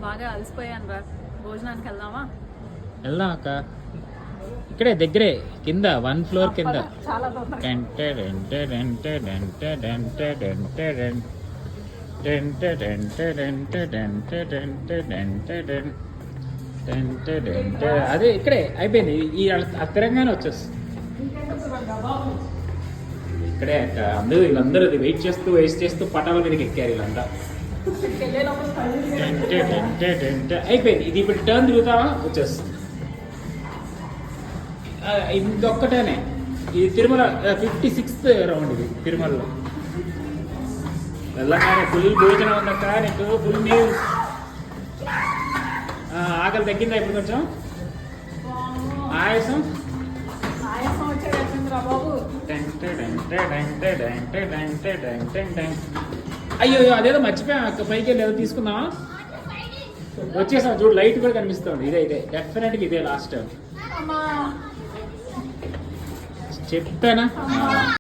బాగా అలసిపోయాను రా, భోజనానికి వెళ్దామా? వెళ్దాం అక్క, ఇక్కడే దగ్గరే, కింద 1 ఫ్లోర్ కింద. చాలా తొందరగా. అదే ఇక్కడే అయిపోయింది, ఈ తెలంగాణ వచ్చేసి ఇక్కడే అక్క. అందరూ వీళ్ళందరూ వెయిట్ చేస్తూ పటాల మీదకి ఎక్కారు వీళ్ళంతా. అయిపోయింది, ఇది ఇప్పుడు టర్న్ తిరుగుతావా వచ్చేస్తుంది. ఇంకొక్కటేనే ఇది తిరుమల 56th రౌండ్, ఇది తిరుమలలో. వెళ్ళగానే ఫుల్ భోజనం ఉందక్క, నీకు ఫుల్ మీల్స్. ఆకలి తగ్గిందా ఇప్పుడు కొంచెం? ఆయాసం అయ్యో అదేదో మర్చిపోయా అక్క, పైకి వెళ్ళి ఏదో తీసుకుందామా? వచ్చేసాం చూడు, లైట్ కూడా కనిపిస్తుంది. ఇదే డెఫినెట్గా ఇదే లాస్ట్. చెప్పానా?